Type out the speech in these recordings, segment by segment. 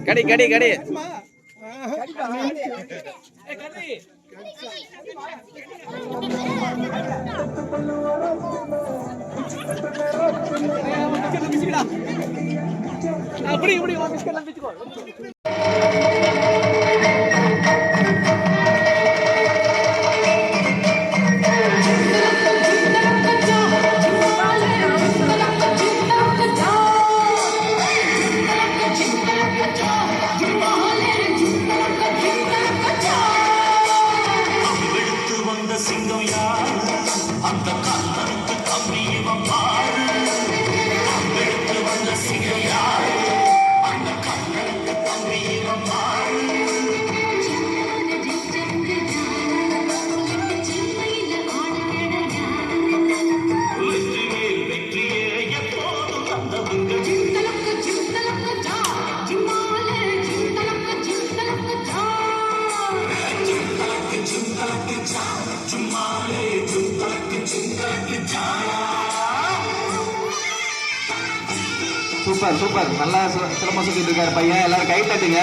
கடி கடி கடி அப்படி இப்படி சூப்பர் சூப்பர் நல்லா சிரமம் சுத்திட்டு இருக்காரு பையன். எல்லாரும் கை தட்டுங்க.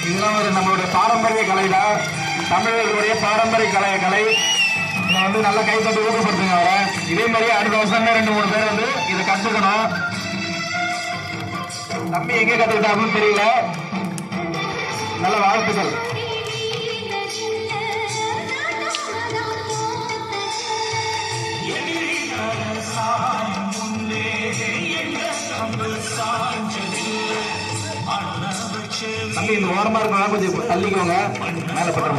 இதெல்லாம் ஒரு நம்மளுடைய பாரம்பரிய கலையில தமிழர்களுடைய பாரம்பரிய கலை இதை நல்லா கை தட்டு ஊக்கப்படுத்துங்க அவரை. இதே மாதிரி அடுத்த வருஷம் 2-3 பேர் இதை கத்துக்கணும். தம்பி எங்கே கத்துக்கிட்டாருன்னு தெரியல. நல்ல வாழ்த்துக்கள். தம்பி இந்த ஓரமா இருக்கலாம், கொஞ்சம் தள்ளிக்கோங்க. மேல பண்ற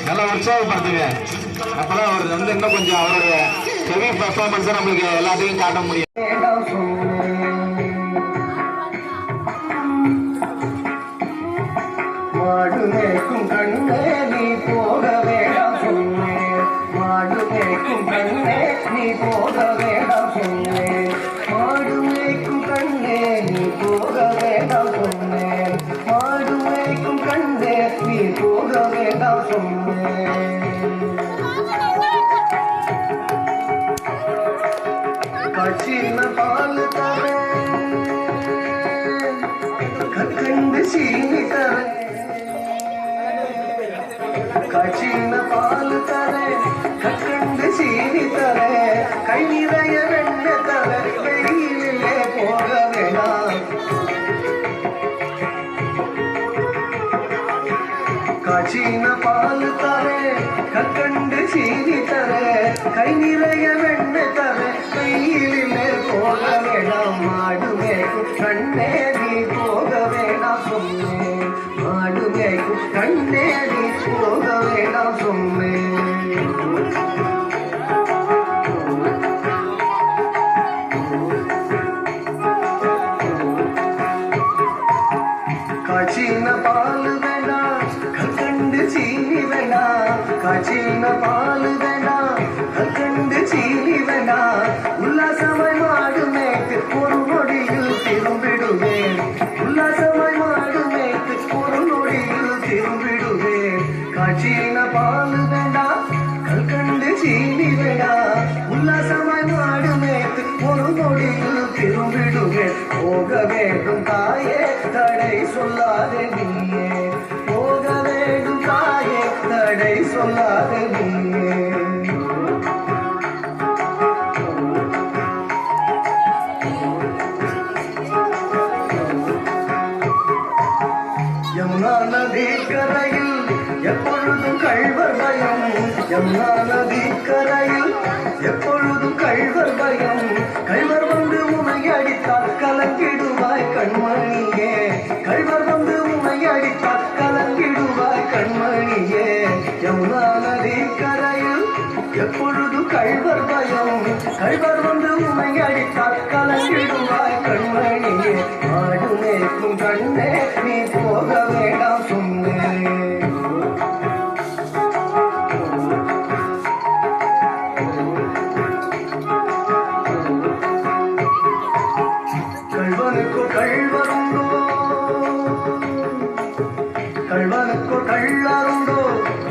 நல்லா உற்சாகப்படுத்துங்க. அப்பதான் அவர் இன்னும் கொஞ்சம் அவருடைய ஹெவி பெர்ஃபார்மன்ஸை நம்மளுக்கு எல்லாத்தையும் காட்ட முடியும். மாடுமேக்கும் கண்ணே நீ போக வேண்டாம் சொன்னேன். மாடுமேக்கும் கண்ணே நீ போக வேண்டாம் சொன்னேன். மாடுமேக்கும் கண்ணே நீ போக வேண்டாம் சொன்னேன். மாடுமேக்கும் கண்ணே நீ போக வேண்டாம் சொன்னேன். கட்சின பால் தரேன், கற்கண்டு சீனி தரேன். கட்சின பால் தரேன், கற்கண்டு சீனி தரேன். கை நிறைய வெண்ண தர வெளியிலே போக வேண்டாம். கட்சின பால் தரேன், கற்கண்டு சீனி தரேன். கை நிறைய வெண்ண தர கையிலே போக வேண்டாம். மாடுமேக்கும் கண்ணே நீ போக வேண்டாம் சொன்னேன். மாடுமேக்கும் கண்ணே நீ போக வேண்டாம் சொன்னேன். போக வேண்டும் தாயே தடை சொல்லாதே நீயே போக வேண்டும் தாயே தடை சொல்லாதே நீயே யமுனா நதி கரையில் எப்பொழுதும் கள்வர் பயம் யமுனா நதி கரையில் எப்பொழுதும் கள்வர் பயம் கள்வர் வந்து உமை அடித்தால் கலங்கிடுவாய் கண்மணியே கள்வர் வந்து உமை அடித்தால் கலங்கிடுவாய் கண்மணியே யமுனா நதி கரையில் எப்பொழுதும் கள்வர் பயம் கள்வர் வந்து உமை அடித்தால் கலங்கிடுவாய் கண்மணியே ஆடு மேய்க்கும் கண்ணே நீ போக வேண்டாம் சொன்னேன் கள்வனுக்கு கள்வருண்டோ கள்வனுக்கு கள்ளாருண்டோ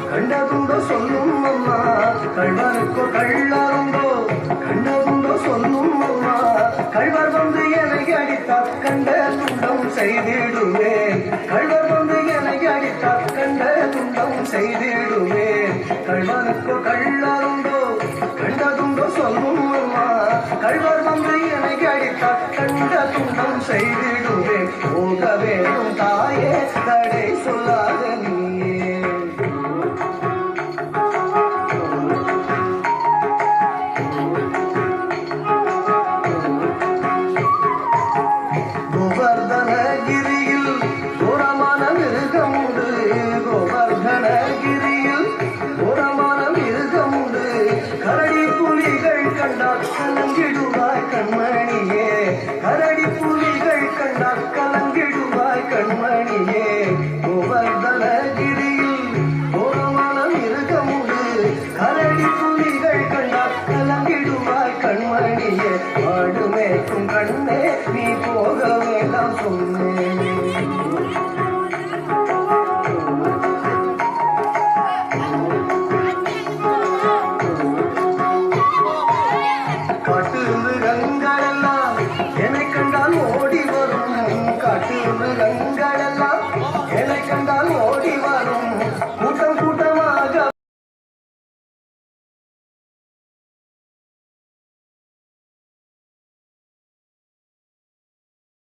கண்டதுண்டோ சொல்லும் அம்மா கள்வனுக்கு கள்ளாருண்டோ கண்டதுண்டோ சொல்லும் அம்மா கள்வர் வந்து என்னை அடித்தால் கண்ட துண்டம் செய்திடுவேன் கள்வர் வந்து என்னை அடித்தால் கண்ட துண்டம் செய்திடுவேன் கள்வனுக்கு கள்ளாருண்டோ கண்டதுண்டோ சொல்லும் அம்மா கள்வர் வந்து என்னை அடித்தால் கண்ட துண்டம் செய்திடுவேன் போக வேண்டும் தாயே தடை